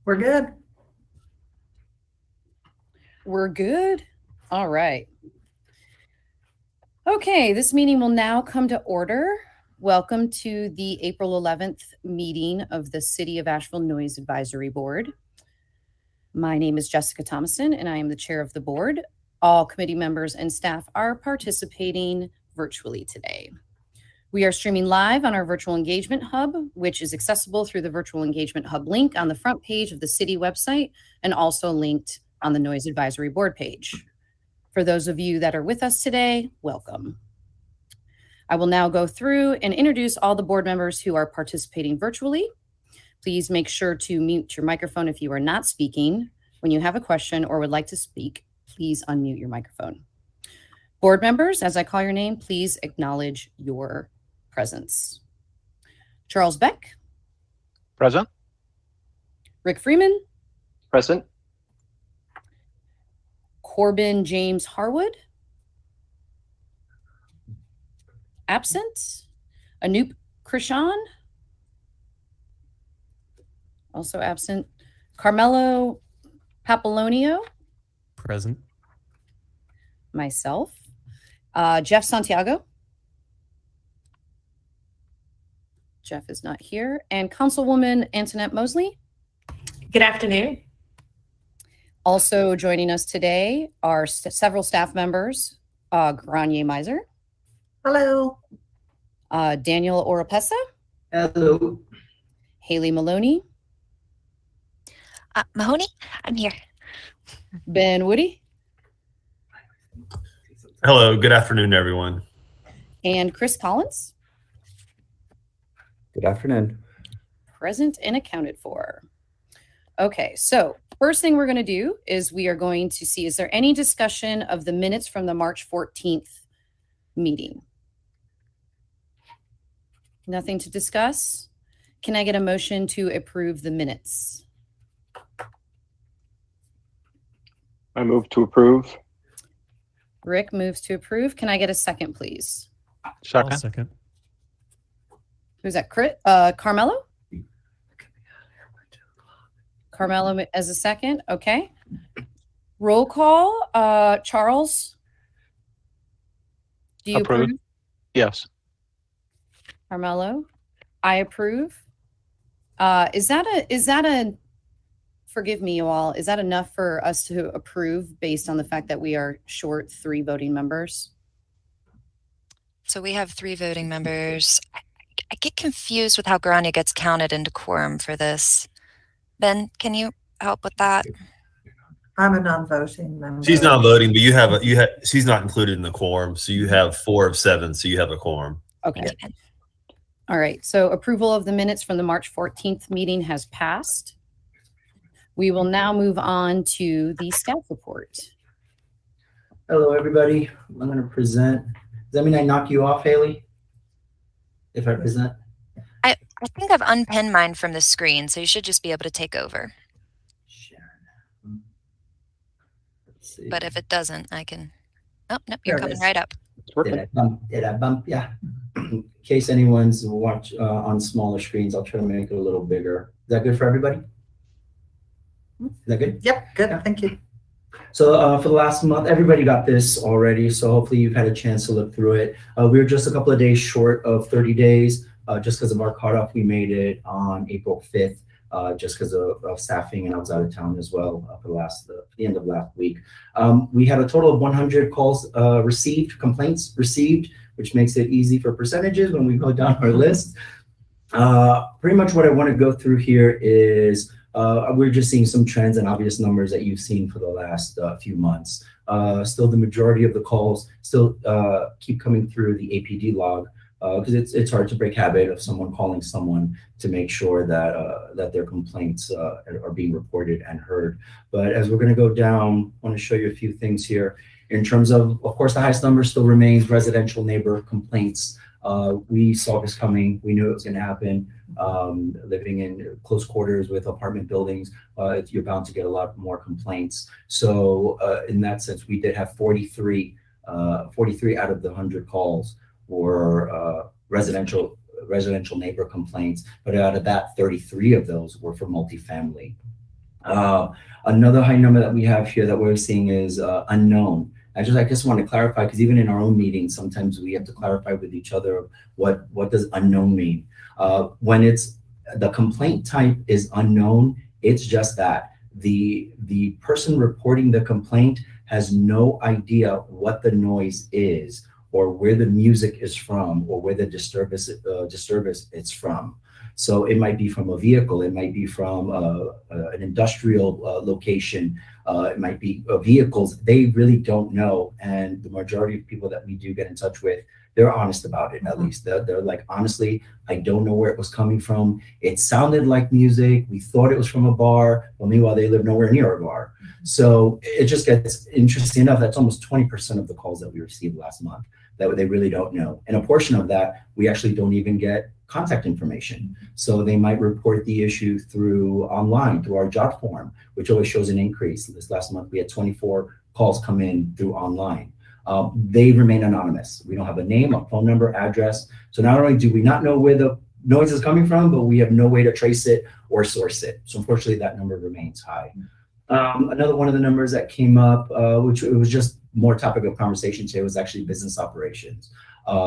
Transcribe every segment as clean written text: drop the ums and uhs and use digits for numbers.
We're good. We're good. All right. Okay, this meeting will now come to order. Welcome to the April 11th meeting of the City of Asheville Noise Advisory Board. My name is Jessica Thomason, and I am the chair of the board. All committee members and staff are participating virtually today. We are streaming live on our virtual engagement hub, which is accessible through the virtual engagement hub link on the front page of the city website and also linked on the Noise Advisory Board page. For those of you that are with us today, welcome. I will now go through and introduce all the board members who are participating virtually. Please make sure to mute your microphone if you are not speaking. When you have a question or would like to speak, please unmute your microphone. Board members, as I call your name, please acknowledge your presence. Charles Beck. Present. Rick Freeman. Present. Corbin James Harwood. Absent. Anoop Krishan. Also absent. Carmelo Papilonio. Present. Myself. Jeff Santiago. Jeff is not here. And Councilwoman Antoinette Mosley. Good afternoon. Also joining us today are several staff members. Granier Meiser. Hello. Daniel Oropesa. Hello. Haley Maloney. Mahoney, I'm here. Ben Woody. Hello, good afternoon, everyone. And Chris Collins. Good afternoon. Present and accounted for. Okay, so first thing we're going to do is we are going to see, is there any discussion of the minutes from the March 14th meeting? Nothing to discuss? Can I get a motion to approve the minutes? I move to approve. Rick moves to approve. Can I get a second, please? I'll second. Who's that? Carmelo? Carmelo as a second. Okay. Roll call. Charles? Do you approve? Yes. Carmelo? I approve. Is that a forgive me, you all, is that enough for us to approve based on the fact that we are short 3 voting members? So we have 3 voting members. I get confused with how Grania gets counted into quorum for this. Ben, can you help with that? I'm a non-voting member. She's not voting, but she's not included in the quorum, so you have 4 of 7, so you have a quorum. Okay. All right. So approval of the minutes from the March 14th meeting has passed. We will now move on to the staff report. Hello, everybody. I'm going to present. Does that mean I knock you off, Haley? If I present? I think I've unpinned mine from the screen, so you should just be able to take over. Sharon. Let's see. But if it doesn't, I can. Oh, nope, you're There it coming is. right up. It's working. Did I bump? Yeah. In case anyone's watch on smaller screens, I'll try to make it a little bigger. Is that good for everybody? Is that good? Yep, good. Yeah. Thank you. So for the last month, everybody got this already. So hopefully you've had a chance to look through it. We were just a couple of days short of 30 days. Just because of our cutoff, we made it on April 5th, just because of staffing, and I was out of town as well for the end of last week. We had a total of 100 calls complaints received, which makes it easy for percentages when we go down our list. Pretty much what I want to go through here is we're just seeing some trends and obvious numbers that you've seen for the last few months. Still, the majority of the calls still keep coming through the APD log, because it's hard to break habit of someone calling someone to make sure that their complaints are being reported and heard. But as we're going to go down, I want to show you a few things here. In terms of course, the highest number still remains residential neighbor complaints. We saw this coming. We knew it was going to happen. Living in close quarters with apartment buildings, you're bound to get a lot more complaints. So in that sense, we did have 43 out of the 100 calls were residential neighbor complaints, but out of that, 33 of those were for multifamily. Another high number that we have here that we're seeing is unknown. I just want to clarify, because even in our own meetings, sometimes we have to clarify with each other what does unknown mean. When it's the complaint type is unknown, it's just that the person reporting the complaint has no idea what the noise is, or where the music is from, or where the disturbance is from. So it might be from a vehicle, it might be from an industrial location, it might be vehicles. They really don't know, and the majority of people that we do get in touch with, they're honest about it. At least they're like, honestly, I don't know where it was coming from. It sounded like music. We thought it was from a bar, but meanwhile they live nowhere near a bar. So it just gets interesting enough. That's almost 20% of the calls that we received last month that they really don't know. And a portion of that, we actually don't even get contact information. So they might report the issue through online, through our job form, which always shows an increase. This last month, we had 24 calls come in through online. They remain anonymous. We don't have a name, a phone number, address. So not only do we not know where the noise is coming from, but we have no way to trace it or source it. So unfortunately, that number remains high. Another one of the numbers that came up, which it was just more topic of conversation today, was actually business operations.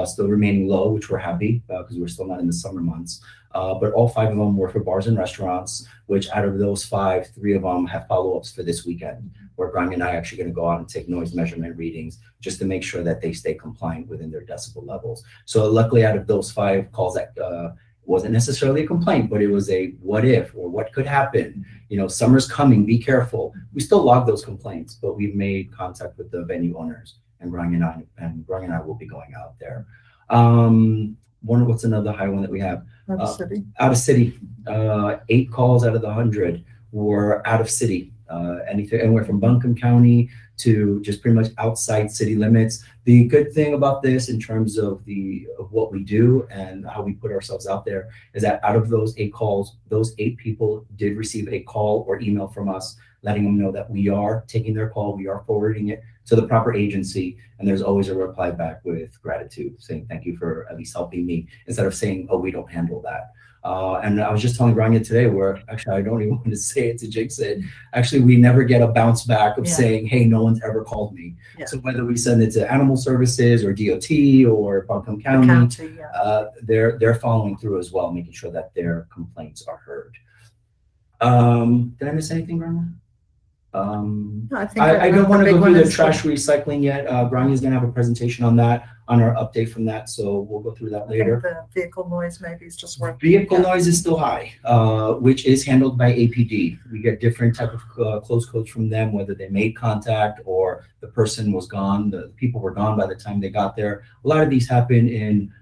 Still remaining low, which we're happy because we're still not in the summer months. But all 5 of them were for bars and restaurants, which out of those 5, 3 of them have follow-ups for this weekend, where Grania and I are actually going to go out and take noise measurement readings just to make sure that they stay compliant within their decibel levels. So luckily, out of those 5 calls, that wasn't necessarily a complaint, but it was a what if or what could happen. You know, summer's coming, be careful. We still log those complaints, but we've made contact with the venue owners, and Grania and I will be going out there. What's another high one that we have? Out of city. 8 calls out of the 100 were out of city. Anything anywhere from Buncombe County to just pretty much outside city limits. The good thing about this, in terms of what we do and how we put ourselves out there, is that out of those 8 calls, those 8 people did receive a call or email from us, letting them know that we are taking their call, we are forwarding it to the proper agency, and there's always a reply back with gratitude, saying thank you for at least helping me, instead of saying, oh, we don't handle that. And I was just telling Grania today, where actually I don't even want to say it, to Jake said, actually we never get a bounce back of saying, hey, no one's ever called me. So whether we send it to Animal Services or DOT or Buncombe County, they're following through as well, making sure that their complaints are heard. Did I miss anything, Grania? I don't want to go through the trash recycling yet. Grania's going to have a presentation on that, on our update from that, so we'll go through that later. The vehicle noise maybe is just working. Vehicle noise is still high, which is handled by APD. We get different type of close codes from them, whether they made contact or the person was gone, the people were gone by the time they got there. A lot of these happen in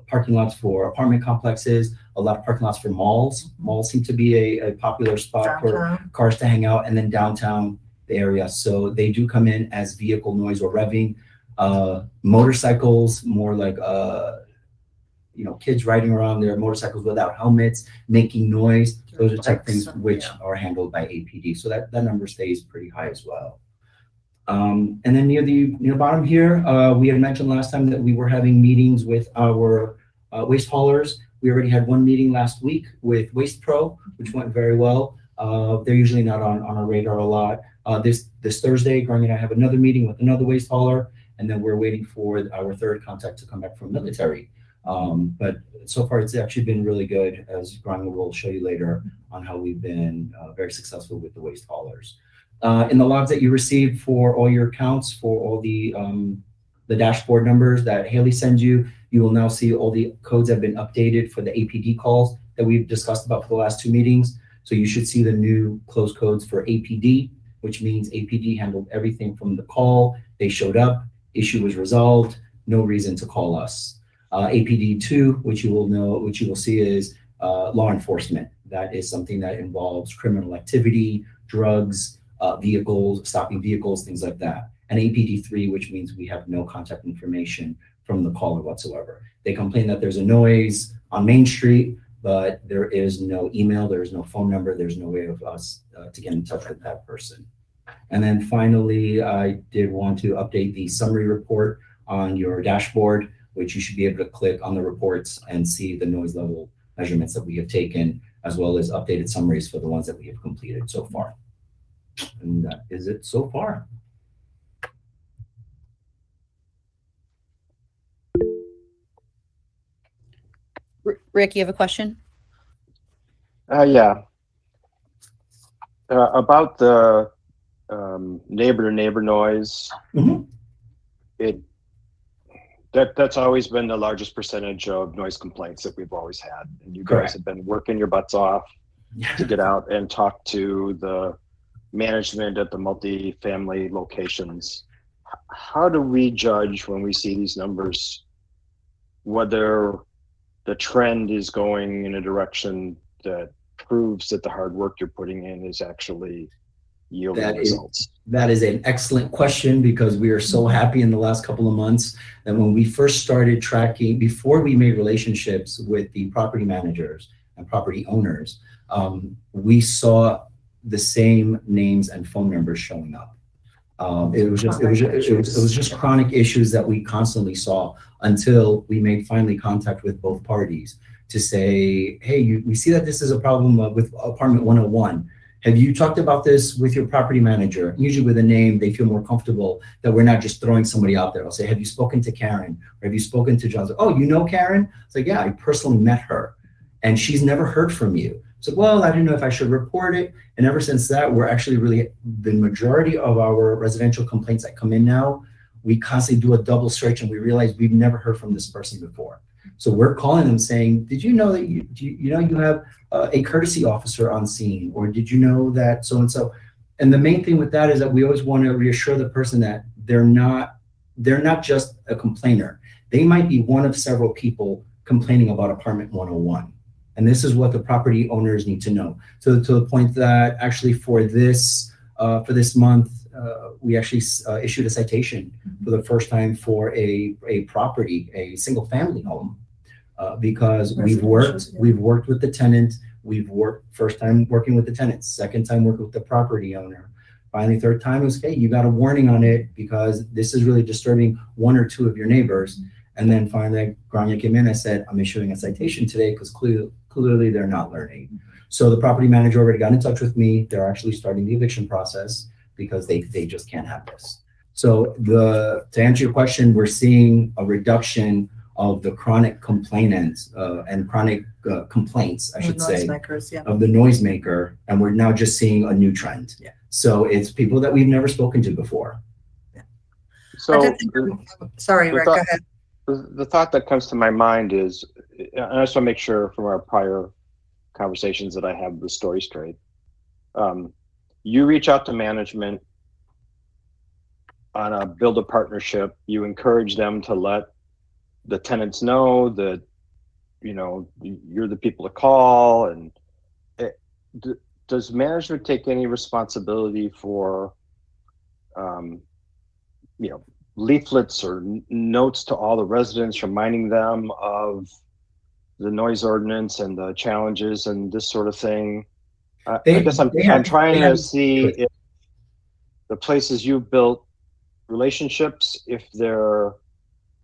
parking lots for apartment complexes, a lot of parking lots for malls. Malls seem to be a popular spot for cars to hang out, and then downtown the area. So they do come in as vehicle noise or revving. Motorcycles, more like kids riding around their motorcycles without helmets, making noise. Those are type of things which are handled by APD. So that number stays pretty high as well. And then near the bottom here, we had mentioned last time that we were having meetings with our waste haulers. We already had one meeting last week with Waste Pro, which went very well. They're usually not on our radar a lot. This Thursday, Grania and I have another meeting with another waste hauler, and then we're waiting for our third contact to come back from military. But so far, it's actually been really good, as Grania will show you later on how we've been very successful with the waste haulers. In the logs that you received for all your accounts, for all the dashboard numbers that Haley sends you, you will now see all the codes have been updated for the APD calls that we've discussed about for the last 2 meetings. So you should see the new close codes for APD, which means APD handled everything from the call. They showed up, issue was resolved, no reason to call us. APD 2, which you will see is law enforcement. That is something that involves criminal activity, drugs, vehicles, stopping vehicles, things like that. And APD 3, which means we have no contact information from the caller whatsoever. They complain that there's a noise on Main Street, but there is no email, there is no phone number, there's no way of us to get in touch with that person. And then finally, I did want to update the summary report on your dashboard, which you should be able to click on the reports and see the noise level measurements that we have taken. as well as updated summaries for the ones that we have completed so far. And that is it so far. Rick, you have a question? Yeah. About the neighbor-to-neighbor noise, Mhm. that's always been the largest percentage of noise complaints that we've always had. And you guys Correct. have been working your butts off to get out and talk to the management at the multi-family locations. How do we judge when we see these numbers whether the trend is going in a direction that proves that the hard work you're putting in is actually yielding results? That is an excellent question, because we are so happy in the last couple of months that when we first started tracking, before we made relationships with the property managers and property owners, we saw the same names and phone numbers showing up. It was just chronic issues that we constantly saw until we made finally contact with both parties to say, hey, we see that this is a problem with apartment 101. Have you talked about this with your property manager? Usually with a name, they feel more comfortable that we're not just throwing somebody out there. I'll say, have you spoken to Karen? Or have you spoken to John? Oh, you know Karen? It's like, yeah, I personally met her and she's never heard from you. So, well, I didn't know if I should report it. And ever since that, we're actually really, the majority of our residential complaints that come in now, we constantly do a double search and we realize we've never heard from this person before. So we're calling them saying, did you know that you have a courtesy officer on scene? Or did you know that so-and-so? And the main thing with that is that we always want to reassure the person that they're not just a complainer. They might be one of several people complaining about apartment 101. And this is what the property owners need to know. So to the point that actually for this month, we actually issued a citation for the first time for a property, a single family home, because we've worked with the tenant. We've worked first time working with the tenant, second time working with the property owner. Finally, third time it was, hey, you got a warning on it because this is really disturbing one or two of your neighbors. And then finally, Grania came in. I said, I'm issuing a citation today because clearly they're not learning. So the property manager already got in touch with me. They're actually starting the eviction process because they just can't have this. So to answer your question, we're seeing a reduction of the chronic complainants and chronic complaints, I should say, of the noisemaker, and we're now just seeing a new trend. Yeah. So it's people that we've never spoken to before. Yeah. So, sorry, Rick, go ahead. The thought that comes to my mind is, and I just want to make sure from our prior conversations that I have the story straight. You reach out to management on a build a partnership. You encourage them to let the tenants know that, you're the people to call. And does management take any responsibility for, leaflets or notes to all the residents, reminding them of the noise ordinance and the challenges and this sort of thing? I guess I'm trying to see if the places you've built relationships, if their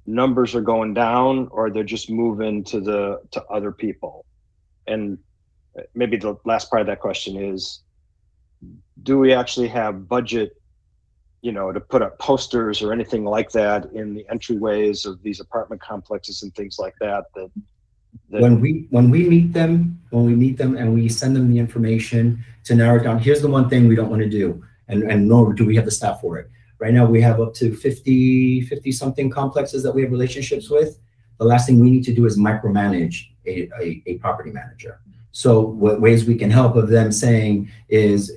numbers are going down or they're just moving to other people. And maybe the last part of that question is, do we actually have budget, to put up posters or anything like that in the entryways of these apartment complexes and things like that? When we meet them and we send them the information to narrow it down, here's the one thing we don't want to do, and nor do we have the staff for it. Right now we have up to 50 something complexes that we have relationships with. The last thing we need to do is micromanage a property manager. So what ways we can help of them saying is,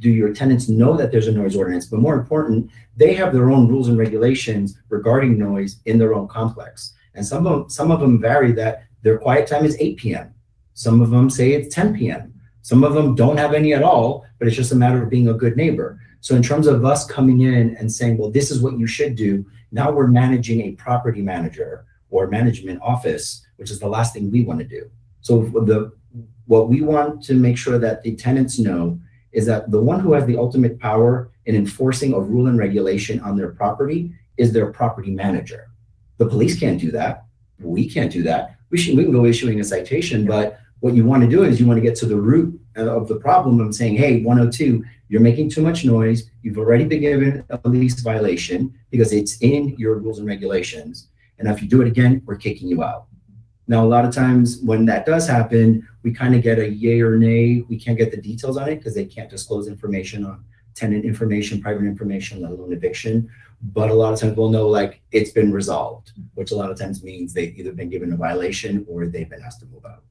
do your tenants know that there's a noise ordinance? But more important, they have their own rules and regulations regarding noise in their own complex. And some of them vary that their quiet time is 8 p.m. Some of them say it's 10 p.m. Some of them don't have any at all, but it's just a matter of being a good neighbor. So in terms of us coming in and saying, well, this is what you should do, now we're managing a property manager or management office, which is the last thing we want to do. So what we want to make sure that the tenants know is that the one who has the ultimate power in enforcing a rule and regulation on their property is their property manager. The police can't do that. We can't do that. We can go issuing a citation, but What you want to do is you want to get to the root of the problem and saying, hey, 102, you're making too much noise. You've already been given a lease violation because it's in your rules and regulations. And if you do it again, we're kicking you out. Now, a lot of times when that does happen, we kind of get a yay or nay. We can't get the details on it because they can't disclose information on tenant information, private information, let alone eviction. But a lot of times we'll know like it's been resolved, which a lot of times means they've either been given a violation or they've been asked to move out.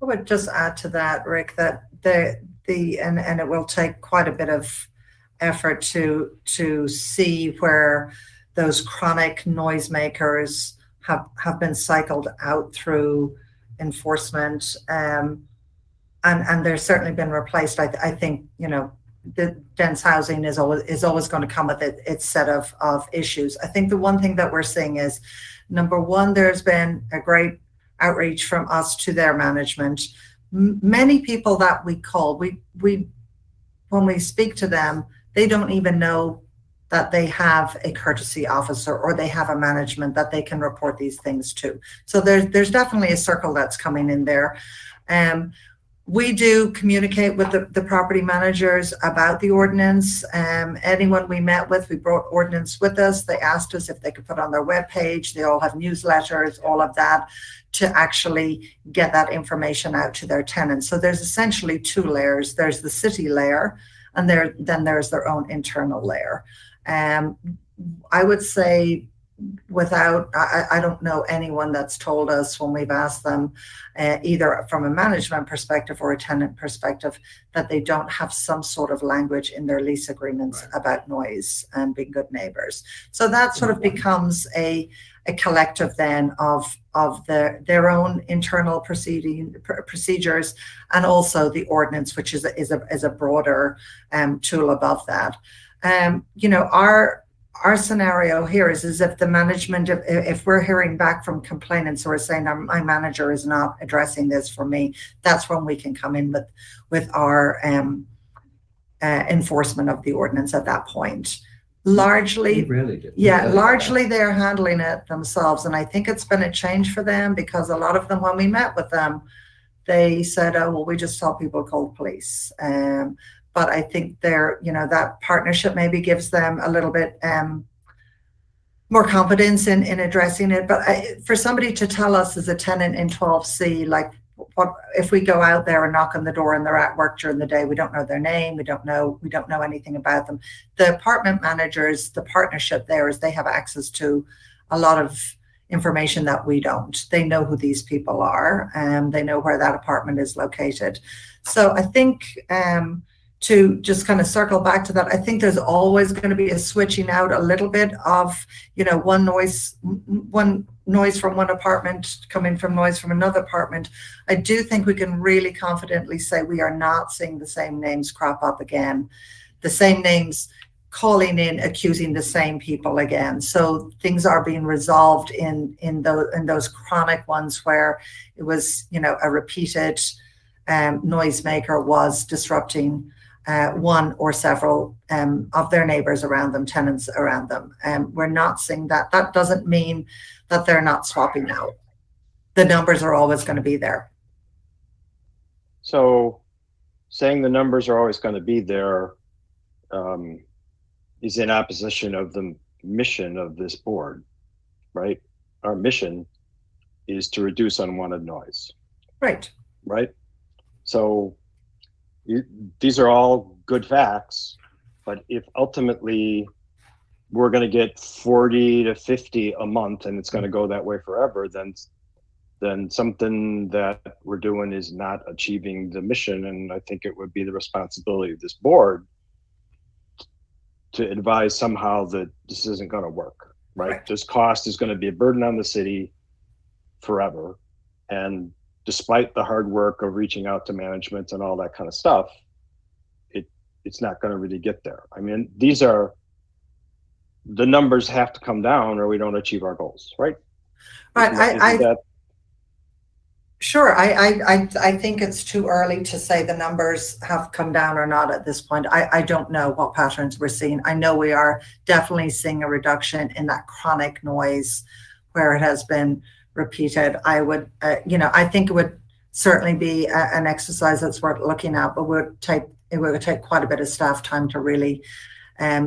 I would just add to that, Rick, that and it will take quite a bit of effort to see where those chronic noisemakers have been cycled out through enforcement, and there's certainly been replaced. I think, you know, the dense housing is always going to come with its set of issues. I think the one thing that we're seeing is, number one, there's been a great outreach from us to their management. Many people that we call, we when we speak to them, they don't even know that they have a courtesy officer or they have a management that they can report these things to. So there's definitely a circle that's coming in there. We do communicate with the property managers about the ordinance. Anyone we met with, we brought ordinance with us. They asked us if they could put on their webpage. They all have newsletters, all of that, to actually get that information out to their tenants. So there's essentially two layers. There's the city layer, and then there's their own internal layer. I would say, I don't know anyone that's told us when we've asked them, either from a management perspective or a tenant perspective, that they don't have some sort of language in their lease agreements about noise and being good neighbors. So that sort of becomes a collective then of their own internal procedures, and also the ordinance, which is a broader tool above that. You know, our scenario here is if the management, if we're hearing back from complainants who are saying my manager is not addressing this for me, that's when we can come in with our enforcement of the ordinance at that point. Largely, largely they're handling it themselves. And I think it's been a change for them, because a lot of them, when we met with them, they said, oh, well, we just saw people call the police. But I think that partnership maybe gives them a little bit more confidence in addressing it. But for somebody to tell us as a tenant in 12C, like, what if we go out there and knock on the door and they're at work during the day, we don't know their name, we don't know anything about them. The apartment managers, the partnership there is they have access to a lot of information that we don't. They know who these people are, and they know where that apartment is located. So I think to just kind of circle back to that, I think there's always going to be a switching out a little bit of, one noise from one apartment coming from noise from another apartment. I do think we can really confidently say we are not seeing the same names crop up again, the same names calling in, accusing the same people again. So things are being resolved in those chronic ones where it was, a repeated noisemaker was disrupting one or several of their neighbors around them, tenants around them. We're not seeing that. That doesn't mean that they're not swapping out. The numbers are always going to be there. So saying the numbers are always going to be there is in opposition of the mission of this board, right? Our mission is to reduce unwanted noise. Right. So these are all good facts, but if ultimately we're going to get 40 to 50 a month and it's going to go that way forever, then something that we're doing is not achieving the mission. And I think it would be the responsibility of this board to advise somehow that this isn't going to work, right? This cost is going to be a burden on the city forever. And despite the hard work of reaching out to management and all that kind of stuff, it's not going to really get there. I mean, the numbers have to come down or we don't achieve our goals, right? Sure. I think it's too early to say the numbers have come down or not at this point. I don't know what patterns we're seeing. I know we are definitely seeing a reduction in that chronic noise where it has been repeated. I would, I think it would certainly be an exercise that's worth looking at, but it would take quite a bit of staff time to really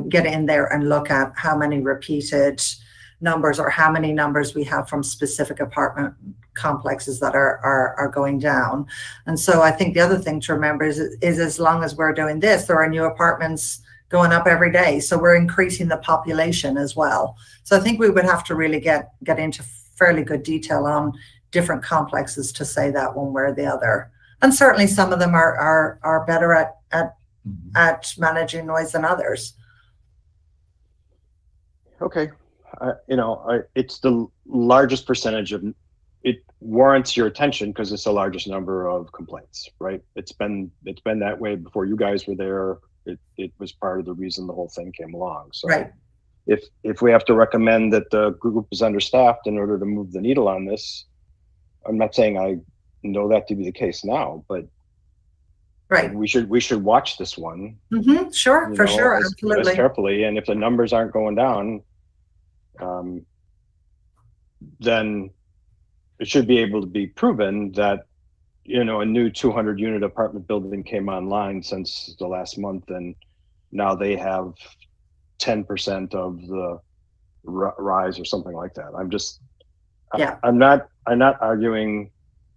get in there and look at how many repeated numbers or how many numbers we have from specific apartment complexes that are going down. And so I think the other thing to remember is as long as we're doing this, there are new apartments going up every day. So we're increasing the population as well. So I think we would have to really get into fairly good detail on different complexes to say that one way or the other. And certainly some of them are better at managing noise than others. Okay. It's the largest percentage of it warrants your attention because it's the largest number of complaints, right? It's been that way before you guys were there. It was part of the reason the whole thing came along. So right. If we have to recommend that the group is understaffed in order to move the needle on this, I'm not saying I know that to be the case now, but right, we should watch this one. Mm-hmm. Sure, for sure, absolutely, as carefully. And if the numbers aren't going down, then it should be able to be proven that a new 200 unit apartment building came online since the last month, and now they have 10% of the rise or something like that. I'm not arguing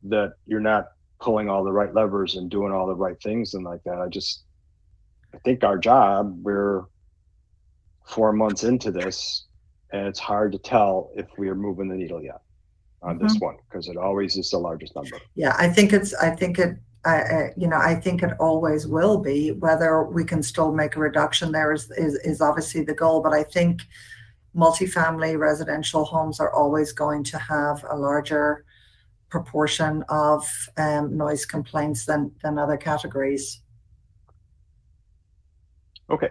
that you're not pulling all the right levers and doing all the right things and like that. I think our job, we're 4 months into this, and it's hard to tell if we are moving the needle yet on this one, because it always is the largest number. Yeah, I think it always will be. Whether we can still make a reduction there is obviously the goal, but I think multifamily residential homes are always going to have a larger proportion of noise complaints than other categories. Okay.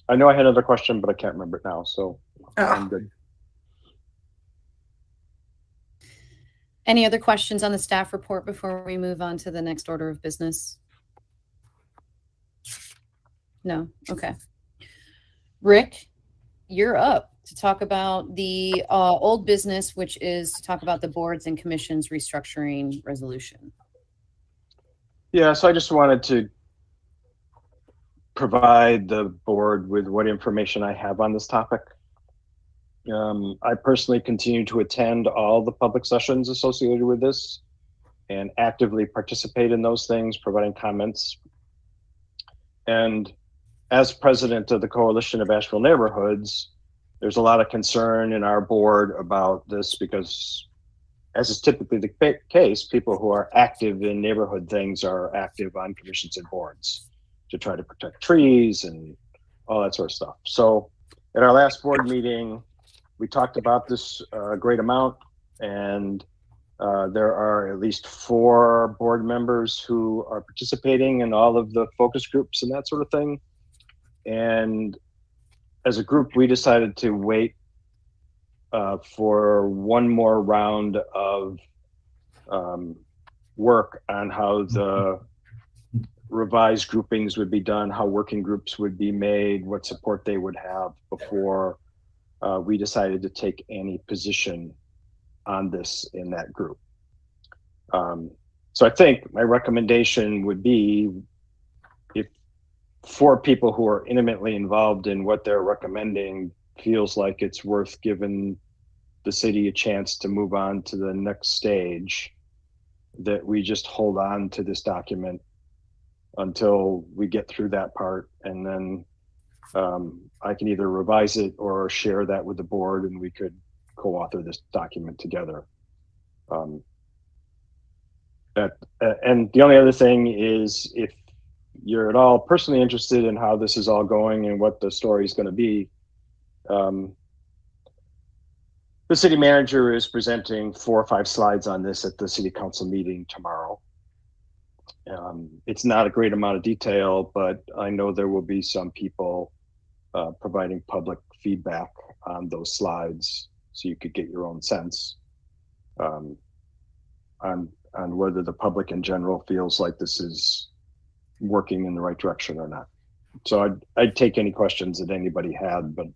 I know I had another question, but I can't remember it now, so I'm good. Any other questions on the staff report before we move on to the next order of business? No? Okay. Rick, you're up to talk about the old business, which is to talk about the boards and commissions restructuring resolution. Yeah, so I just wanted to provide the board with what information I have on this topic. I personally continue to attend all the public sessions associated with this and actively participate in those things, providing comments. And as president of the Coalition of Asheville Neighborhoods, there's a lot of concern in our board about this because, as is typically the case, people who are active in neighborhood things are active on commissions and boards to try to protect trees and all that sort of stuff. So at our last board meeting, we talked about this a great amount, and there are at least 4 board members who are participating in all of the focus groups and that sort of thing. And as a group, we decided to wait for one more round of work on how the revised groupings would be done, how working groups would be made, what support they would have before we decided to take any position on this in that group. So I think my recommendation would be, if 4 people who are intimately involved in what they're recommending feels like it's worth giving the city a chance to move on to the next stage, that we just hold on to this document until we get through that part, and then I can either revise it or share that with the board, and we could co-author this document together. And the only other thing is, if you're at all personally interested in how this is all going and what the story is going to be, the city manager is presenting 4 or 5 slides on this at the city council meeting tomorrow. It's not a great amount of detail, but I know there will be some people providing public feedback on those slides, so you could get your own sense on whether the public in general feels like this is working in the right direction or not. So I'd take any questions that anybody had, but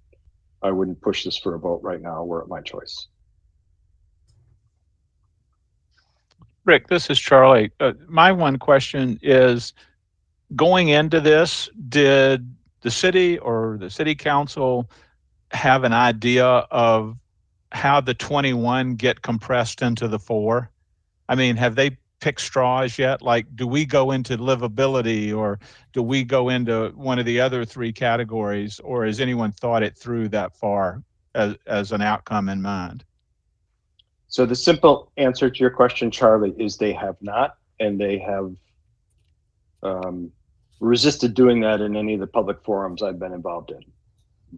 I wouldn't push this for a vote right now were it my choice. Rick, this is Charlie. My one question is, going into this, did the city or the city council have an idea of how the 21 get compressed into the 4? I mean, have they picked straws yet? Like, do we go into livability, or do we go into one of the other 3 categories, or has anyone thought it through that far as an outcome in mind? So the simple answer to your question, Charlie, is they have not, and they have resisted doing that in any of the public forums I've been involved in.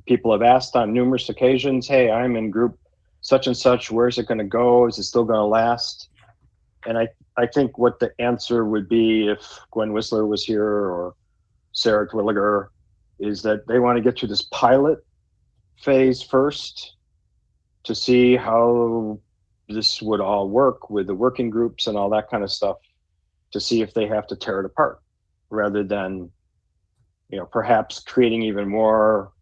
People have asked on numerous occasions, hey, I'm in group such and such, where's it going to go? Is it still going to last? And I think what the answer would be, if Gwen Whistler was here or Sarah Twilliger, is that they want to get to this pilot phase first to see how this would all work with the working groups and all that kind of stuff, to see if they have to tear it apart, rather than, perhaps creating even more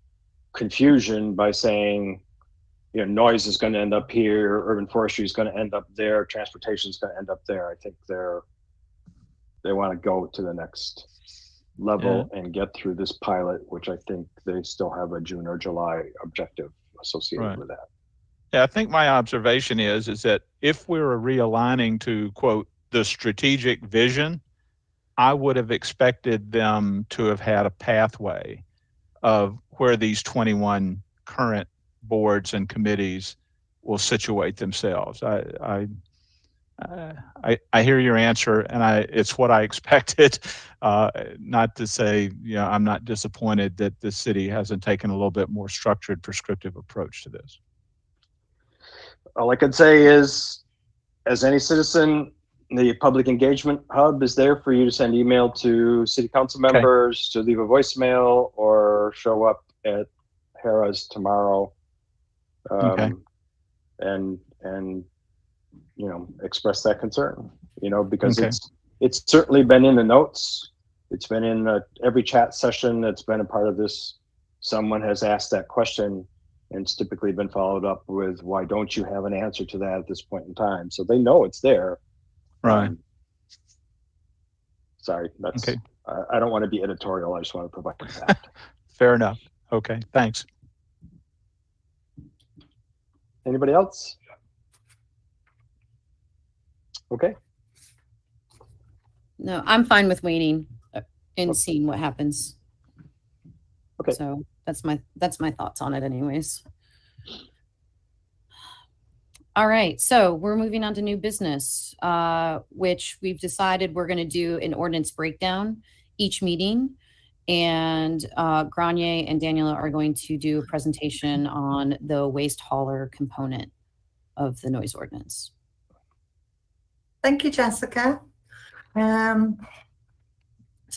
confusion by saying, noise is going to end up here, urban forestry is going to end up there, transportation is going to end up there. I think they want to go to the next level and get through this pilot, which I think they still have a June or July objective associated with that. Yeah, I think my observation is that if we were realigning to, quote, the strategic vision, I would have expected them to have had a pathway of where these 21 current boards and committees will situate themselves. I hear your answer, and it's what I expected. Not to say, I'm not disappointed that the city hasn't taken a little bit more structured, prescriptive approach to this. All I can say is, as any citizen, the public engagement hub is there for you to send email to city council members, to leave a voicemail, or show up at Harrah's tomorrow. And express that concern, because it's certainly been in the notes. It's been in every chat session that's been a part of this. Someone has asked that question, and it's typically been followed up with, why don't you have an answer to that at this point in time? So they know it's there. Right. Sorry, that's okay. I don't want to be editorial. I just want to provide that. Fair enough. Okay, thanks. Anybody else? Okay. No, I'm fine with waiting and seeing what happens. Okay. So that's my thoughts on it anyways. All right, so we're moving on to new business, which we've decided we're going to do an ordinance breakdown each meeting. And Granier and Daniela are going to do a presentation on the waste hauler component of the noise ordinance. Thank you, Jessica. So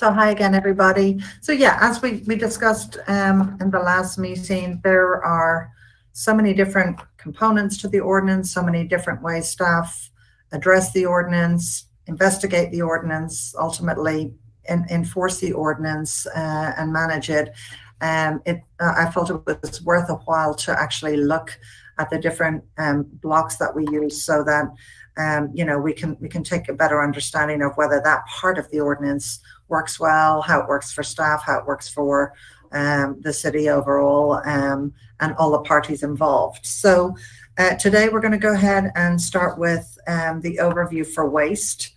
hi again, everybody. So yeah, as we discussed in the last meeting, there are so many different components to the ordinance, so many different ways staff address the ordinance, investigate the ordinance, ultimately enforce the ordinance and manage it. I felt it was worth a while to actually look at the different blocks that we use, so that we can take a better understanding of whether that part of the ordinance works well, how it works for staff, how it works for the city overall, and all the parties involved. So today we're going to go ahead and start with the overview for waste.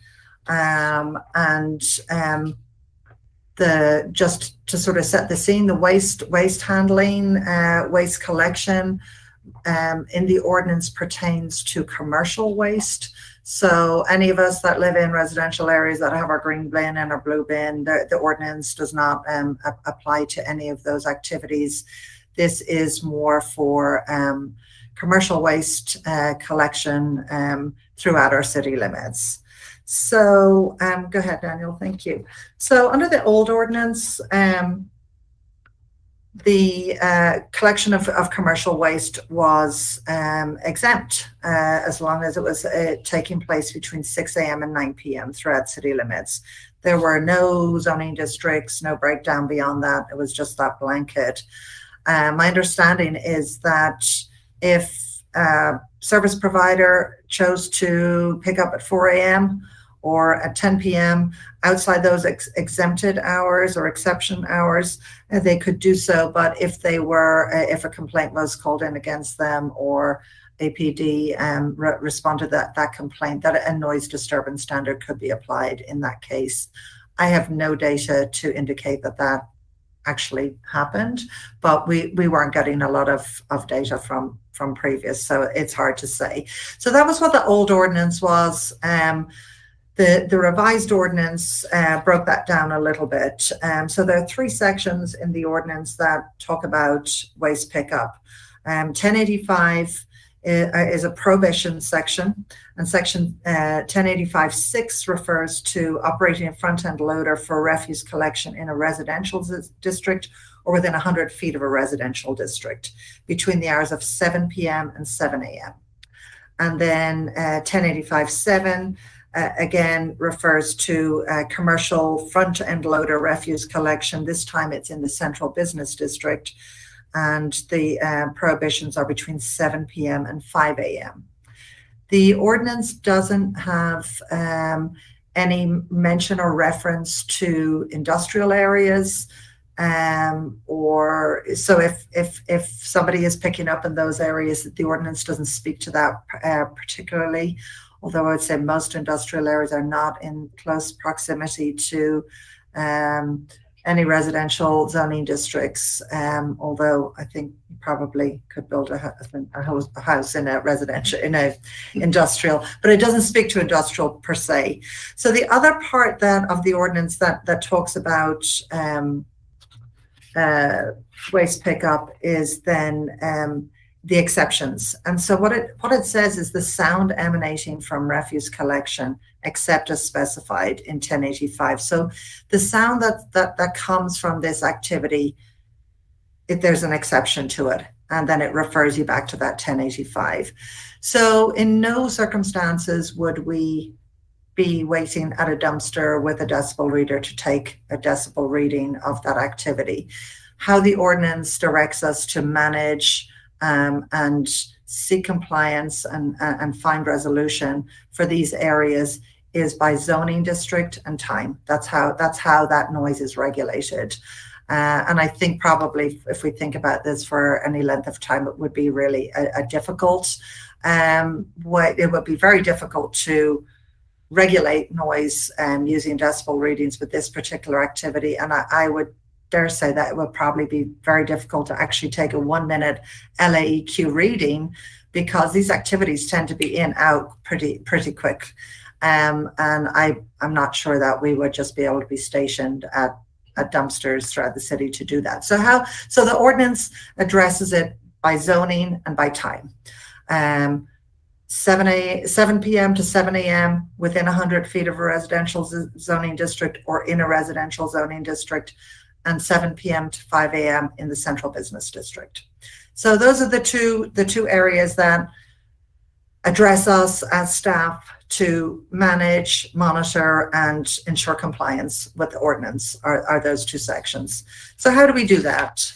Just to sort of set the scene, the waste handling, waste collection in the ordinance pertains to commercial waste. So any of us that live in residential areas that have our green bin and our blue bin, the ordinance does not apply to any of those activities. This is more for commercial waste collection throughout our city limits. So go ahead, Daniel. Thank you. So under the old ordinance, the collection of commercial waste was exempt as long as it was taking place between 6 a.m. and 9 p.m. throughout city limits. There were no zoning districts, no breakdown beyond that. It was just that blanket. My understanding is that if a service provider chose to pick up at 4 a.m. or at 10 p.m. outside those exempted hours or exception hours, they could do so. But if if a complaint was called in against them or APD responded to that complaint, that a noise disturbance standard could be applied in that case. I have no data to indicate that actually happened, but we weren't getting a lot of data from previous, so it's hard to say. So that was what the old ordinance was. The revised ordinance broke that down a little bit. So there are 3 sections in the ordinance that talk about waste pickup. 1085 is a prohibition section, and section 1085-6 refers to operating a front-end loader for refuse collection in a residential district or within 100 feet of a residential district between the hours of 7 p.m. and 7 a.m. And then 1085-7 again refers to commercial front-end loader refuse collection. This time it's in the central business district, and the prohibitions are between 7 p.m. and 5 a.m. The ordinance doesn't have any mention or reference to industrial areas, or so if somebody is picking up in those areas, the ordinance doesn't speak to that particularly, although I would say most industrial areas are not in close proximity to any residential zoning districts, although I think you probably could build a house in a residential, in a industrial, but it doesn't speak to industrial per se. So the other part of the ordinance that talks about waste pickup is then the exceptions. And so what it says is the sound emanating from refuse collection, except as specified in 1085. So the sound that comes from this activity, if there's an exception to it, and then it refers you back to that 1085. So in no circumstances would we be waiting at a dumpster with a decibel reader to take a decibel reading of that activity. How the ordinance directs us to manage and seek compliance and find resolution for these areas is by zoning district and time. That's how that noise is regulated. And I think probably if we think about this for any length of time, it would be really a difficult, it would be very difficult to regulate noise using decibel readings with this particular activity. And I would dare say that it will probably be very difficult to actually take a 1 minute LAEQ reading, because these activities tend to be in out pretty quick. And I'm not sure that we would just be able to be stationed at dumpsters throughout the city to do that. So the ordinance addresses it by zoning and by time. 7 p.m. to 7 a.m. within 100 feet of a residential zoning district or in a residential zoning district, and 7 p.m. to 5 a.m. in the central business district. So those are the two areas that address us as staff to manage, monitor, and ensure compliance with the ordinance are those 2 sections. So how do we do that?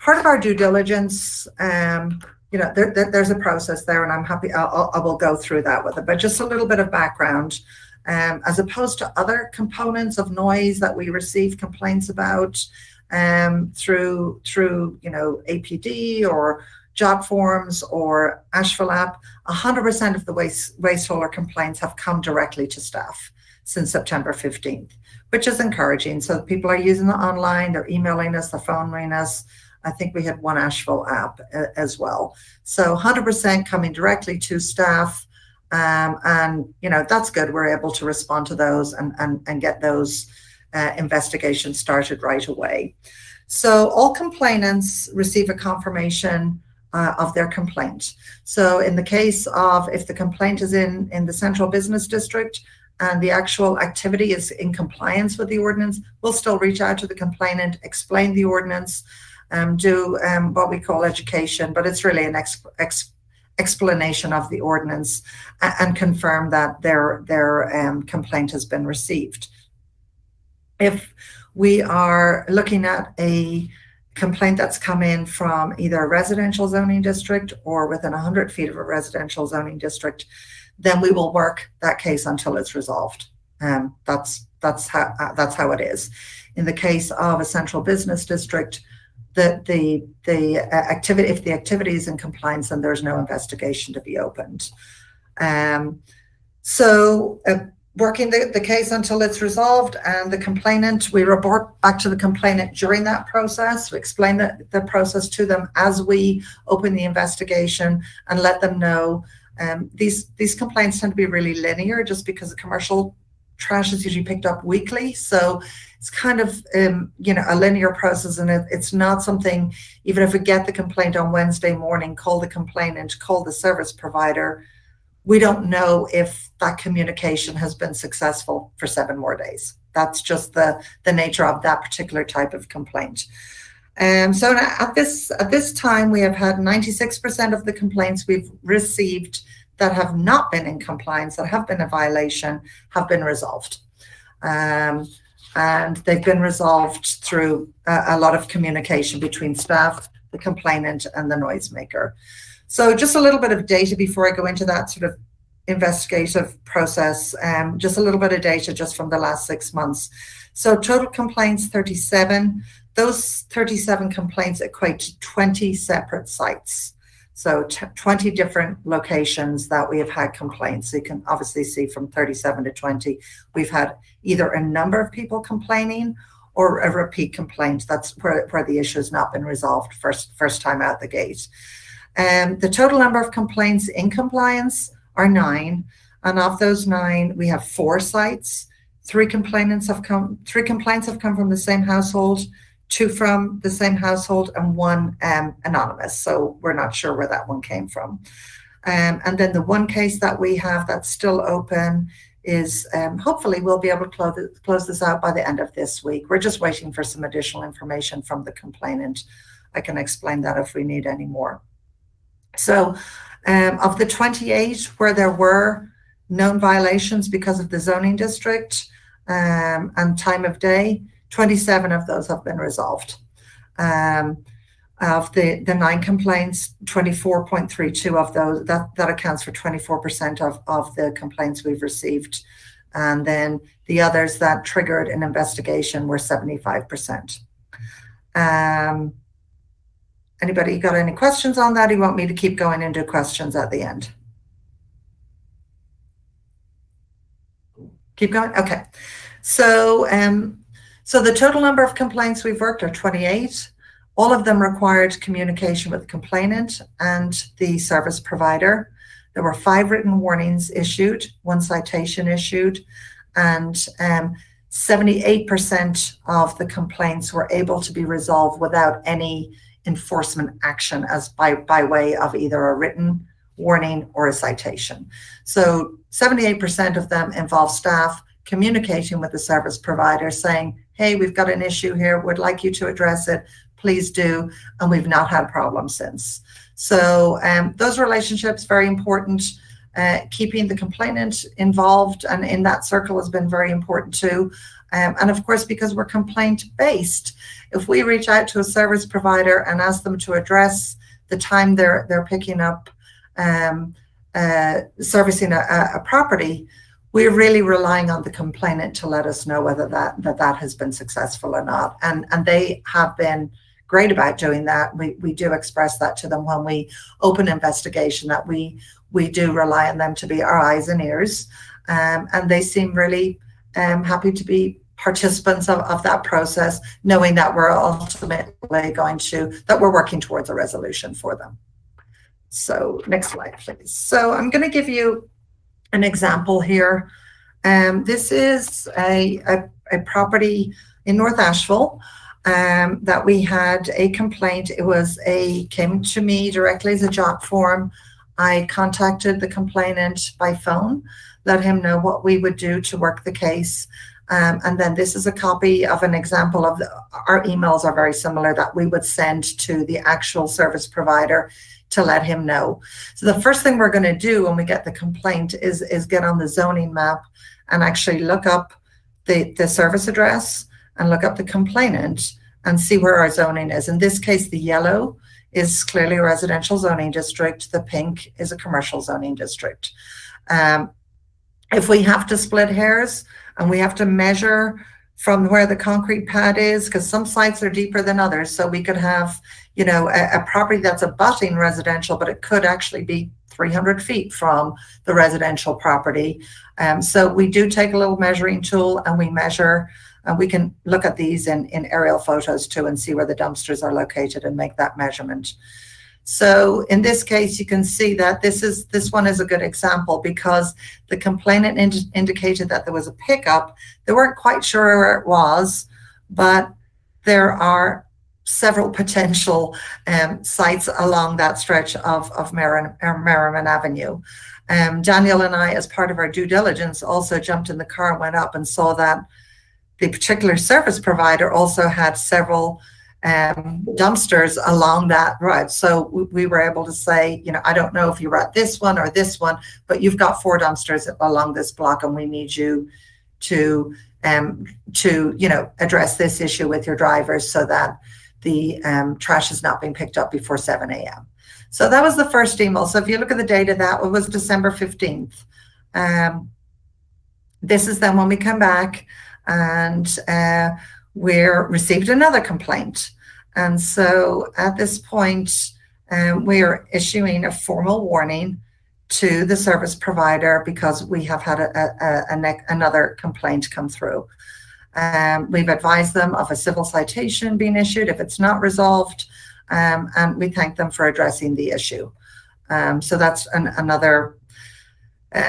Part of our due diligence, there's a process there, and I'm happy I will go through that with it. But just a little bit of background. As opposed to other components of noise that we receive complaints about through APD or job forms or Asheville app, 100% of the waste hauler complaints have come directly to staff since September 15th, which is encouraging. So people are using it online, they're emailing us, they're phoning us. I think we had one Asheville app as well. So 100% coming directly to staff. And that's good. We're able to respond to those and get those investigations started right away. So all complainants receive a confirmation of their complaint. So in the case of if the complaint is in the central business district and the actual activity is in compliance with the ordinance, we'll still reach out to the complainant, explain the ordinance, do what we call education, but it's really an explanation of the ordinance and confirm that their complaint has been received. If we are looking at a complaint that's come in from either a residential zoning district or within 100 feet of a residential zoning district, then we will work that case until it's resolved. That's how it is. In the case of a central business district, the activity, if the activity is in compliance, then there's no investigation to be opened. Working the case until it's resolved, and the complainant, we report back to the complainant during that process. We explain the process to them as we open the investigation and let them know. These complaints tend to be really linear, just because the commercial trash is usually picked up weekly. So it's kind of, a linear process, and it's not something, even if we get the complaint on Wednesday morning, call the complainant, call the service provider, we don't know if that communication has been successful for 7 more days. That's just the nature of that particular type of complaint. So at this time, we have had 96% of the complaints we've received that have not been in compliance, that have been a violation, have been resolved. And they've been resolved through a lot of communication between staff, the complainant, and the noisemaker. So just a little bit of data before I go into that sort of investigative process, just a little bit of data just from the last 6 months. So total complaints, 37. Those 37 complaints equate to 20 separate sites. So 20 different locations that we have had complaints. So you can obviously see from 37 to 20, we've had either a number of people complaining or a repeat complaint. That's where the issue has not been resolved first time out the gate. The total number of complaints in compliance are 9, and of those 9, we have 4 sites. 3 complaints have come from the same household, 2 from the same household, and 1 anonymous. So we're not sure where that one came from. And then the one case that we have that's still open is hopefully we'll be able to close this out by the end of this week. We're just waiting for some additional information from the complainant. I can explain that if we need any more. So of the 28 where there were known violations because of the zoning district and time of day, 27 of those have been resolved. Of the 9 complaints, 24.32 of those, that accounts for 24% of the complaints we've received. And then the others that triggered an investigation were 75%. Anybody got any questions on that? You want me to keep going into questions at the end? Keep going? Okay. So the total number of complaints we've worked are 28. All of them required communication with the complainant and the service provider. There were 5 written warnings issued, 1 citation issued, and 78% of the complaints were able to be resolved without any enforcement action as by way of either a written warning or a citation. So 78% of them involve staff communicating with the service provider saying, hey, we've got an issue here, would like you to address it, please do, and we've not had problems since. So those relationships, very important. Keeping the complainant involved and in that circle has been very important too. And of course, because we're complaint-based, if we reach out to a service provider and ask them to address the time they're picking up servicing a property, we're really relying on the complainant to let us know whether that has been successful or not. And they have been great about doing that. We do express that to them when we open investigation, that we do rely on them to be our eyes and ears. And they seem really happy to be participants of that process, knowing that we're ultimately that we're working towards a resolution for them. So next slide, please. So I'm going to give you an example here. This is a property in North Asheville that we had a complaint. It came to me directly as a job form. I contacted the complainant by phone, let him know what we would do to work the case. And then this is a copy of an example of our emails are very similar that we would send to the actual service provider to let him know. So the first thing we're going to do when we get the complaint is get on the zoning map and actually look up the service address and look up the complainant and see where our zoning is. In this case, the yellow is clearly a residential zoning district. The pink is a commercial zoning district. If we have to split hairs and we have to measure from where the concrete pad is, because some sites are deeper than others, so we could have, you know, a property that's abutting residential, but it could actually be 300 feet from the residential property. So we do take a little measuring tool and we measure, and we can look at these in aerial photos too and see where the dumpsters are located and make that measurement. So in this case, you can see that this one is a good example because the complainant indicated that there was a pickup. They weren't quite sure where it was, but there are several potential sites along that stretch of Merriman Avenue. Daniel and I, as part of our due diligence, also jumped in the car and went up and saw that the particular service provider also had several dumpsters along that route. So we were able to say, you know, I don't know if you were at this one or this one, but you've got 4 dumpsters along this block, and we need you to you know, address this issue with your drivers so that the trash is not being picked up before 7 a.m. So that was the first email. So if you look at the date of that, it was December 15th. This is then when we come back and we received another complaint. And so at this point, we are issuing a formal warning to the service provider because we have had another complaint come through. We've advised them of a civil citation being issued if it's not resolved, and we thank them for addressing the issue. So that's another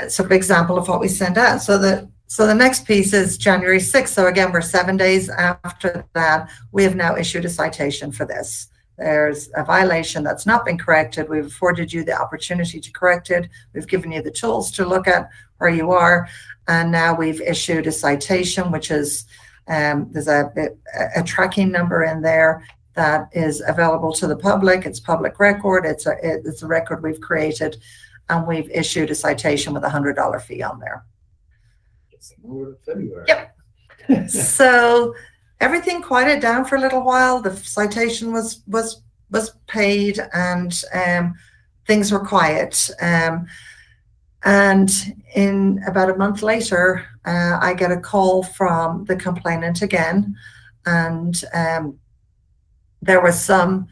sort of example of what we send out. So the next piece is January 6th. So again, we're 7 days after that. We have now issued a citation for this. There's a violation that's not been corrected. We've afforded you the opportunity to correct it. We've given you the tools to look at where you are. And now we've issued a citation, which is, there's a tracking number in there that is available to the public. It's public record. It's a record we've created, and we've issued a citation with a $100 fee on there. Yep. So everything quieted down for a little while. The citation was paid, and things were quiet. And in about a month later, I get a call from the complainant again, and there was some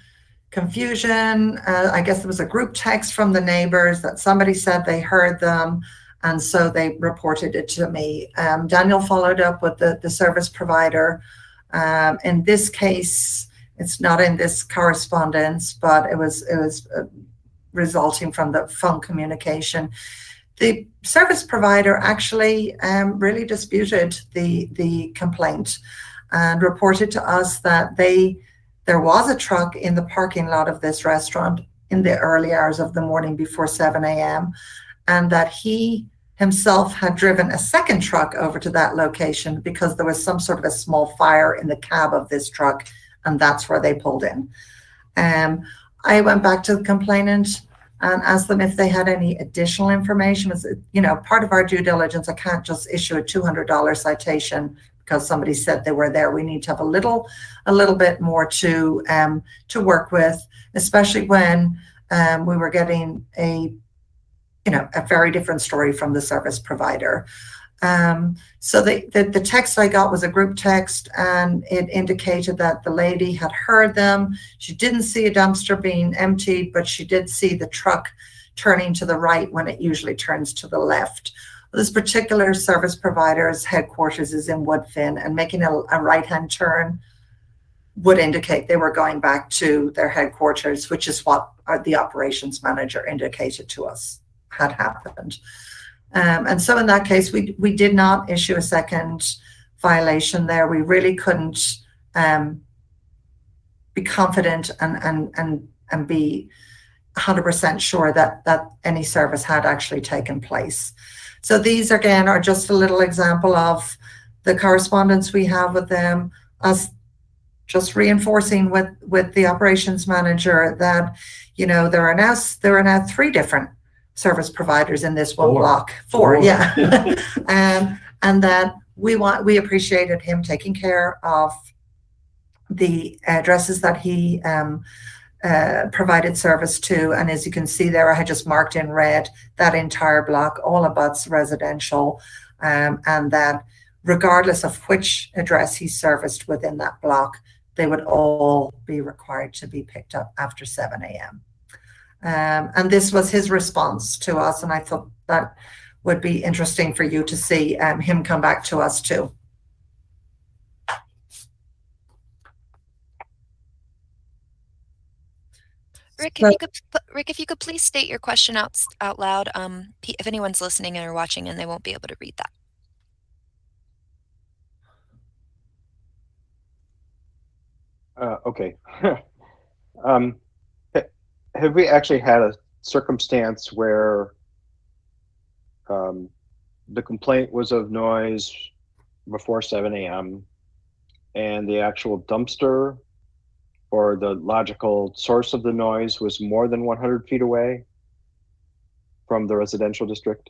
confusion. I guess there was a group text from the neighbors that somebody said they heard them, and so they reported it to me. Daniel followed up with the service provider. In this case, it's not in this correspondence, but it was resulting from the phone communication. The service provider actually really disputed the complaint and reported to us that there was a truck in the parking lot of this restaurant in the early hours of the morning before 7 a.m. and that he himself had driven a second truck over to that location because there was some sort of a small fire in the cab of this truck, and that's where they pulled in. I went back to the complainant and asked them if they had any additional information. You know, part of our due diligence, I can't just issue a $200 citation because somebody said they were there. We need to have a little bit more to work with, especially when we were getting a very different story from the service provider. So the text I got was a group text, and it indicated that the lady had heard them. She didn't see a dumpster being emptied, but she did see the truck turning to the right when it usually turns to the left. This particular service provider's headquarters is in Woodfin, and making a right-hand turn would indicate they were going back to their headquarters, which is what the operations manager indicated to us had happened. And so in that case, we did not issue a second violation there. We really couldn't be confident and be 100% sure that any service had actually taken place. So these again are just a little example of the correspondence we have with them, us just reinforcing with the operations manager that, you know, there are now 3 different service providers in this one block. Four. Yeah. And that we appreciated him taking care of the addresses that he provided service to. And as you can see there, I had just marked in red that entire block, all abuts residential, and that regardless of which address he serviced within that block, they would all be required to be picked up after 7 a.m. And this was his response to us, and I thought that would be interesting for you to see him come back to us too. Rick, So- if you could please state your question out loud. If anyone's listening or watching and they won't be able to read that. Okay. Have we actually had a circumstance where the complaint was of noise before 7 a.m. and the actual dumpster or the logical source of the noise was more than 100 feet away from the residential district?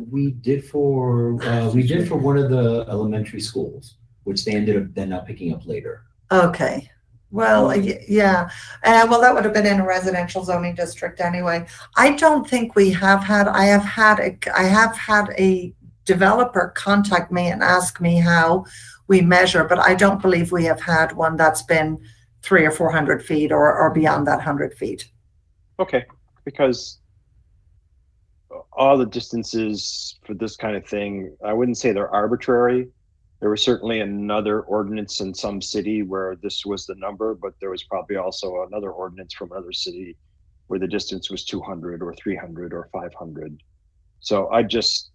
We did for one of the elementary schools, which they ended up then not picking up later. Okay. Well, yeah. Well, that would have been in a residential zoning district anyway. I don't think we have had. I have had a developer contact me and ask me how we measure, but I don't believe we have had one that's been 300 or 400 feet or beyond that 100 feet. Okay, because all the distances for this kind of thing, I wouldn't say they're arbitrary. There was certainly another ordinance in some city where this was the number, but there was probably also another ordinance from another city where the distance was 200 or 300 or 500. So I'd just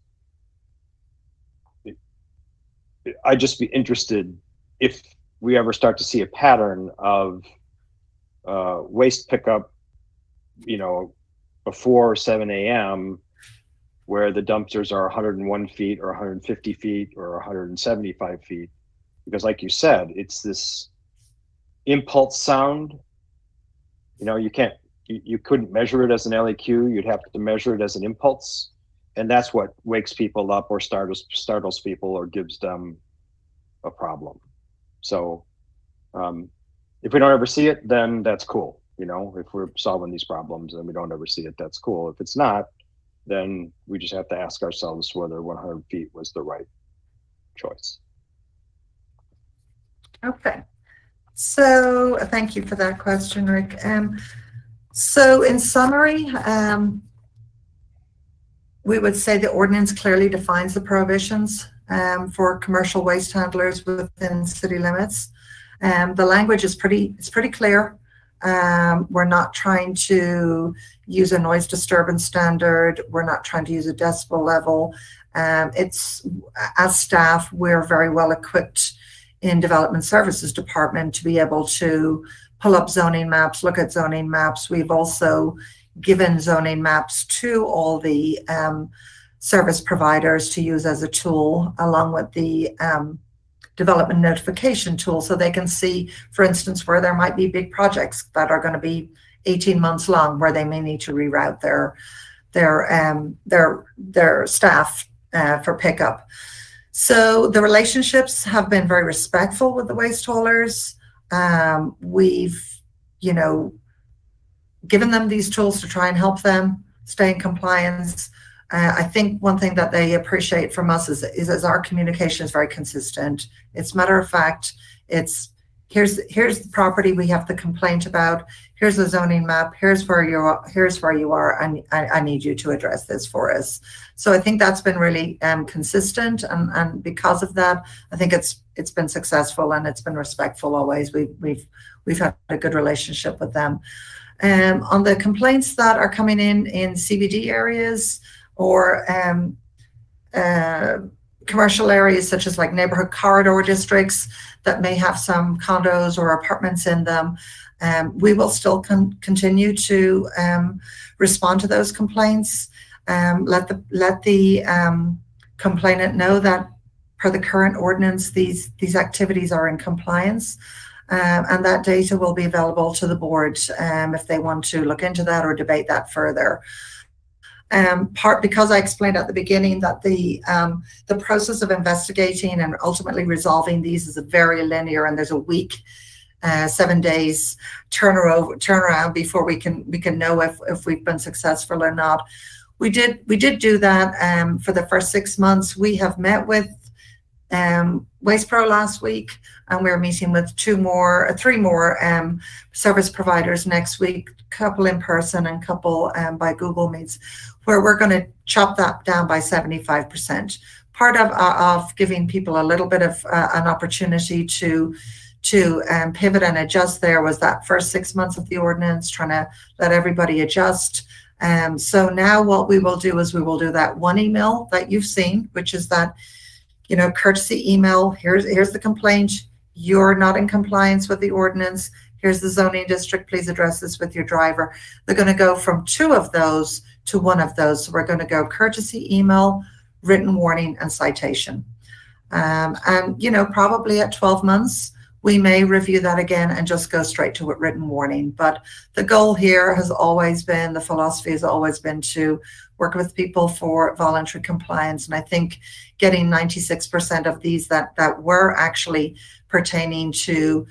be interested if we ever start to see a pattern of waste pickup, before 7 a.m., where the dumpsters are 101 feet or 150 feet or 175 feet. Because like you said, it's this impulse sound. You couldn't measure it as an LEQ. You'd have to measure it as an impulse. And that's what wakes people up or startles people or gives them a problem. So if we don't ever see it, then that's cool. If we're solving these problems and we don't ever see it, that's cool. If it's not, then we just have to ask ourselves whether 100 feet was the right choice. Okay. So thank you for that question, Rick. So in summary, we would say the ordinance clearly defines the prohibitions for commercial waste handlers within city limits. The language is pretty clear. We're not trying to use a noise disturbance standard. We're not trying to use a decibel level. As staff, we're very well equipped in Development Services Department to be able to pull up zoning maps, look at zoning maps. We've also given zoning maps to all the service providers to use as a tool, along with the development notification tool, so they can see, for instance, where there might be big projects that are going to be 18 months long, where they may need to reroute their staff for pickup. So the relationships have been very respectful with the waste haulers. We've, given them these tools to try and help them stay in compliance. I think one thing that they appreciate from us is our communication is very consistent. It's matter of fact. It's here's the property we have the complaint about. Here's the zoning map. Here's where you are. And I need you to address this for us. So I think that's been really consistent, and because of that, I think it's been successful and it's been respectful always. We've had a good relationship with them. On the complaints that are coming in CBD areas or commercial areas such as like neighborhood corridor districts that may have some condos or apartments in them, we will still continue to respond to those complaints. Let the complainant know that per the current ordinance, these activities are in compliance. And that data will be available to the board if they want to look into that or debate that further. part because I explained at the beginning that the process of investigating and ultimately resolving these is a very linear, and there's a week, 7 days turnaround before we can know if we've been successful or not. We did do that for the first 6 months. We have met with Waste Pro last week, and we're meeting with 3 more service providers next week, couple in person and couple by Google Meets, where we're going to chop that down by 75%. Part of giving people a little bit of an opportunity to pivot and adjust there was that first 6 months of the ordinance, trying to let everybody adjust. So now what we will do is we will do that one email that you've seen, which is that, courtesy email. Here's the complaint. You're not in compliance with the ordinance. Here's the zoning district. Please address this with your driver. They're going to go from 2 of those to 1 of those. So we're going to go courtesy email, written warning, and citation. And, probably at 12 months, we may review that again and just go straight to a written warning. But the goal here has always been, the philosophy has always been to work with people for voluntary compliance. And I think getting 96% of these that were actually pertaining to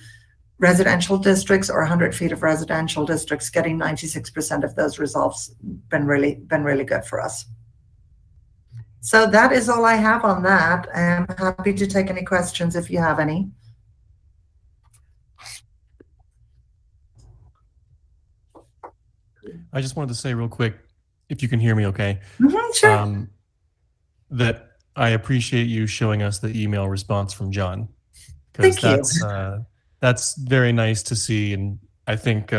residential districts or 100 feet of residential districts, getting 96% of those resolves been really good for us. So that is all I have on that. I'm happy to take any questions if you have any. I just wanted to say real quick, if you can hear me okay, Sure. that I appreciate you showing us the email response from John. Thank Because you. that's very nice to see, and I think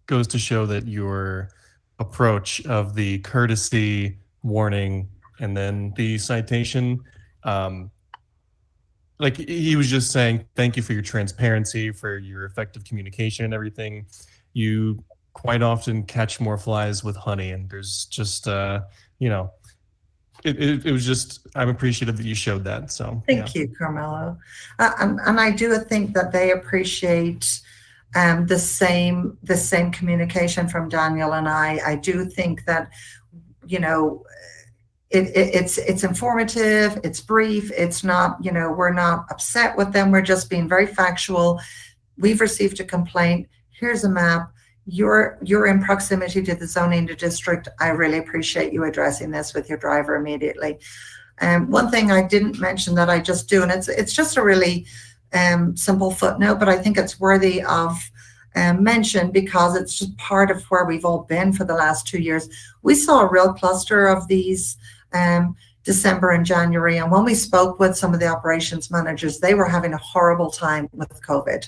goes to show that your approach of the courtesy warning and then the citation, like he was just saying, thank you for your transparency, for your effective communication and everything. You quite often catch more flies with honey, and there's just it was just, I'm appreciative that you showed that. So Thank you, Carmelo. And I do think that they appreciate the same communication from Daniel and I. I do think that, it's informative, it's brief, it's not, we're not upset with them, we're just being very factual. We've received a complaint, here's a map, you're in proximity to the zoning district. I really appreciate you addressing this with your driver immediately. One thing I didn't mention that I just do, and it's just a really simple footnote, but I think it's worthy of mention because it's just part of where we've all been for the last 2 years. We saw a real cluster of these December and January, and when we spoke with some of the operations managers, they were having a horrible time with COVID,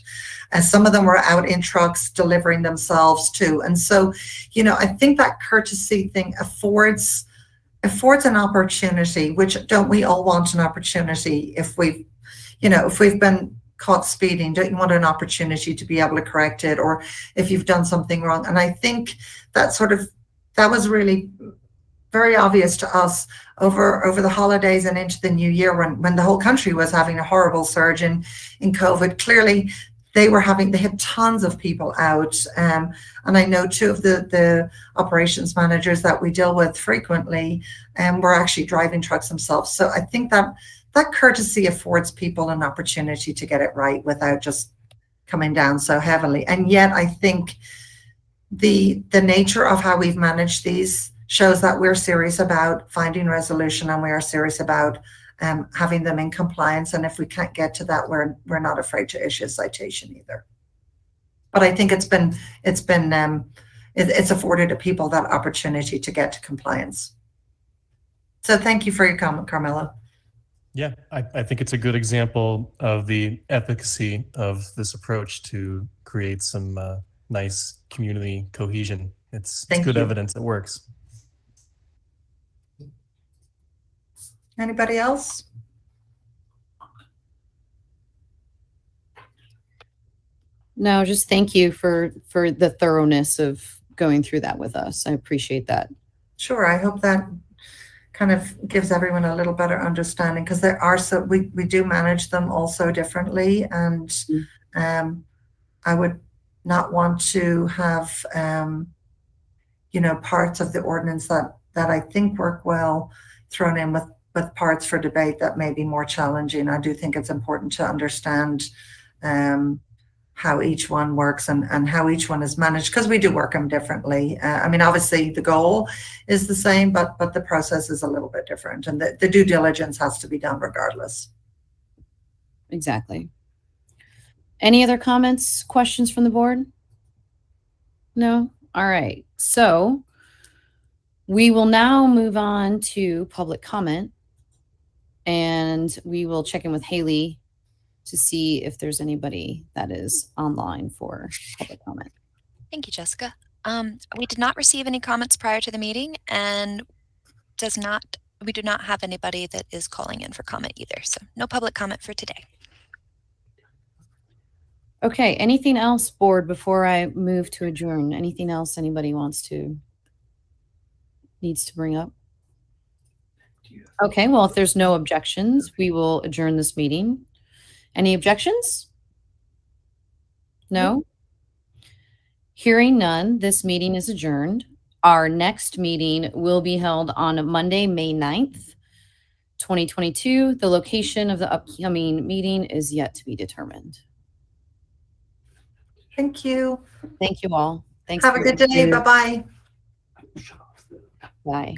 and some of them were out in trucks delivering themselves too. And so, I think that courtesy thing affords an opportunity, which don't we all want an opportunity if we've been caught speeding, don't you want an opportunity to be able to correct it, or if you've done something wrong? And I think that was really very obvious to us over the holidays and into the new year when the whole country was having a horrible surge in COVID. Clearly they had tons of people out, and I know 2 of the operations managers that we deal with frequently were actually driving trucks themselves. So I think that courtesy affords people an opportunity to get it right without just coming down so heavily. And yet I think the nature of how we've managed these shows that we're serious about finding resolution, and we are serious about having them in compliance. And if we can't get to that, we're not afraid to issue a citation either. But I think it's afforded to people that opportunity to get to compliance. So thank you for your comment, Carmelo. yeah, I think it's a good example of the efficacy of this approach to create some nice community cohesion. It's good evidence it works. Anybody else? No, just thank you for the thoroughness of going through that with us. I appreciate that. Sure. I hope that kind of gives everyone a little better understanding, because we do manage them all so differently, and I would not want to have parts of the ordinance that that I think work well, thrown in with parts for debate that may be more challenging. I do think it's important to understand how each one works and how each one is managed, because we do work them differently. I mean, obviously the goal is the same, but the process is a little bit different, and the due diligence has to be done regardless. Exactly. Any other comments, questions from the board? No? All right. So we will now move on to public comment, and we will check in with Haley to see if there's anybody that is online for public comment. Thank you, Jessica. We did not receive any comments prior to the meeting, and we do not have anybody that is calling in for comment either. So no public comment for today. Okay, anything else, board, before I move to adjourn? Anything else anybody needs to bring up? Okay, well, if there's no objections, we will adjourn this meeting. Any objections? No? Hearing none, this meeting is adjourned. Our next meeting will be held on Monday, May 9th, 2022. The location of the upcoming meeting is yet to be determined. Thank you. Thank you all. Thanks. Have a good day. Bye-bye. Bye.